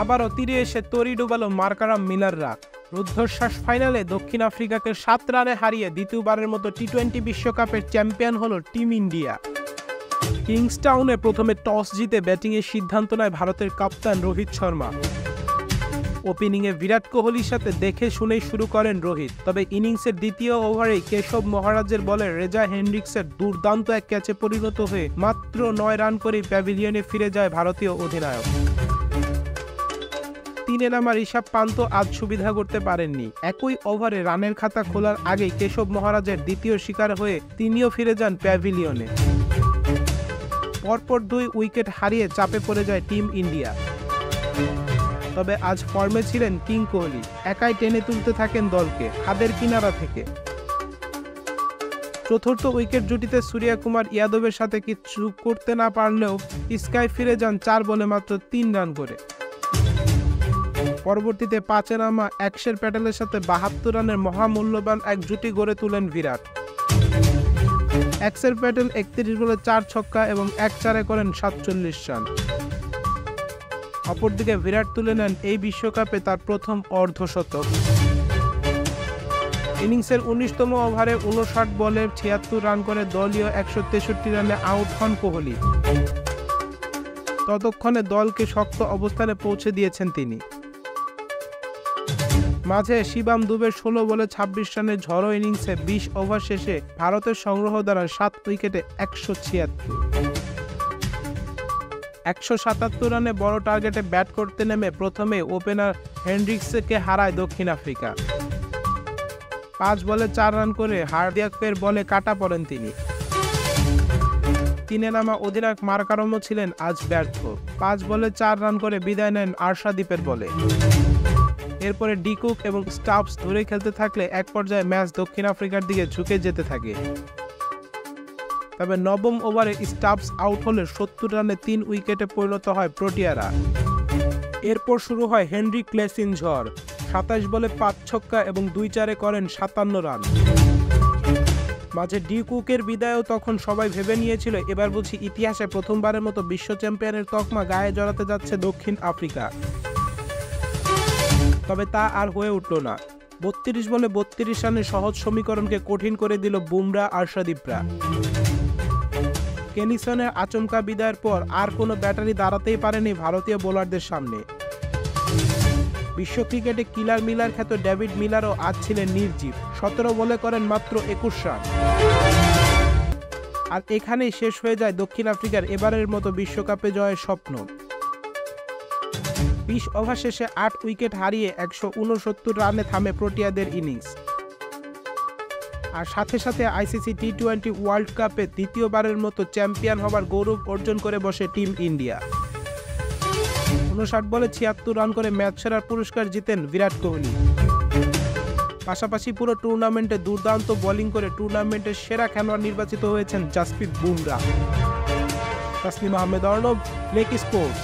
আবারও তীরে এসে তরি ডুবালো মার্কারাম মিলাররা। রুদ্ধশ্বাস ফাইনালে দক্ষিণ আফ্রিকাকে 7 রানে হারিয়ে দ্বিতীয়বারের মতো টি-20 বিশ্বকাপের চ্যাম্পিয়ন হল টিম ইন্ডিয়া। কিংস্টাউনে প্রথমে টস জিতে ব্যাটিংয়ের সিদ্ধান্ত নেয় ভারতের কাপ্তান রোহিত শর্মা। ওপেনিংয়ে বিরাট কোহলির সাথে দেখে শুনেই শুরু করেন রোহিত, তবে ইনিংসের দ্বিতীয় ওভারেই কেশব মহারাজের বলে রেজা হেনরিক্সের দুর্দান্ত এক ক্যাচে পরিণত হয়ে মাত্র 9 রান করেই প্যাভিলিয়নে ফিরে যায় ভারতীয় অধিনায়ক। 3-এ নামা ঋষভ পান্ত আজ সুবিধা করতে পারেননি। একই ওভারে রানের খাতা খোলার আগেই কেশব মহারাজের দ্বিতীয় শিকার হয়ে তিনিও ফিরে যান প্যাভিলিয়নে। পরপর 2 উইকেট হারিয়ে চাপে পড়ে যায় টিম ইন্ডিয়া। তবে আজ ফর্মে ছিলেন কিং কোহলি, একাই টেনে তুলতে থাকেন দলকে হাতের কিনারা থেকে। চতুর্থ উইকেট জুটিতে সূর্যকুমার যাদবের সাথে কিছু করতে না পারলেও স্কাই ফিরে যান 4 বলে মাত্র 3 রান করে। পরবর্তীতে 5-এ নামা অক্ষর প্যাটেলের সাথে 72 রানের মহামূল্যবান এক জুটি গড়ে তুলেন বিরাট। অক্ষর প্যাটেল 31 বলে 4 ছক্কা এবং 1 চারে করেন 47 রান। অপরদিকে বিরাট তুলে নেন এই বিশ্বকাপে তার প্রথম অর্ধশতক। ইনিংসের 19তম ওভারে 59 বলে 76 রান করে দলীয় 163 রানে আউট হন কোহলি। ততক্ষণে দলকে শক্ত অবস্থানে পৌঁছে দিয়েছেন তিনি। মাঝে শিবাম দুবের 16 বলে 26 রানের ঝড়ো ইনিংসে 20 ওভার শেষে ভারতের সংগ্রহ দাঁড়ায় 7 উইকেটে 177 রানে বড় টার্গেটে ব্যাট করতে নেমে প্রথমে ওপেনার হেনরিক্সকে হারায় দক্ষিণ আফ্রিকা। 5 বলে 4 রান করে হার্দিকের বলে কাটা পড়েন তিনি। 3-এ নামা অধিনায়ক মার্কারমও ছিলেন আজ ব্যর্থ। 5 বলে 4 রান করে বিদায় নেন আর্শাদীপের বলে। এরপরে ডিকুক এবং স্টাফস ধরে খেলতে থাকলে এক পর্যায়ে ম্যাচ দক্ষিণ আফ্রিকার দিকে ঝুঁকে যেতে থাকে। তবে 9ম ওভারে স্টাফস আউট হলে 70 রানে 3 উইকেটে পরিণত হয় প্রোটিয়ারা। এরপর শুরু হয় হেনরি ক্লেসিন ঝড়। 27 বলে 5 ছক্কা এবং 2 চারে করেন 57 রান। মাঝে ডিকুকের বিদায়ও তখন সবাই ভেবে নিয়েছিল এবার বুঝি ইতিহাসে প্রথমবারের মতো বিশ্ব চ্যাম্পিয়নের তকমা গায়ে জড়াতে যাচ্ছে দক্ষিণ আফ্রিকা। তবে তা আর হয়ে উঠল না। 32 বলে 32 রানের সহজ সমীকরণকে কঠিন করে দিল বুমরা আর্শাদীপরা। কেনিসনের আচমকা বিদায়ের পর আর কোনো ব্যাটারি দাঁড়াতেই পারেনি ভারতীয় বোলারদের সামনে। বিশ্ব ক্রিকেটে কিলার মিলার খ্যাত ডেভিড মিলারও আজ ছিলেন নির্জীব। 17 বলে করেন মাত্র 21 রান। আর এখানেই শেষ হয়ে যায় দক্ষিণ আফ্রিকার এবারের মতো বিশ্বকাপে জয়ের স্বপ্ন। 20 ওভার শেষে 8 উইকেট হারিয়ে 169 রানে থামে প্রোটিয়াদের ইনিংস। আর সাথে সাথে আইসিসি টি-20 ওয়ার্ল্ড কাপে দ্বিতীয়বারের মতো চ্যাম্পিয়ন হবার গৌরব অর্জন করে বসে টিম ইন্ডিয়া। 59 বলে 76 রান করে ম্যাচ সেরার পুরস্কার জিতেন বিরাট কোহলি। পাশাপাশি পুরো টুর্নামেন্টে দুর্দান্ত বোলিং করে টুর্নামেন্টের সেরা খেলোয়াড় নির্বাচিত হয়েছেন জাসপ্রীত বুমরাহ। Taslim Ahmed Arnab, lake sports.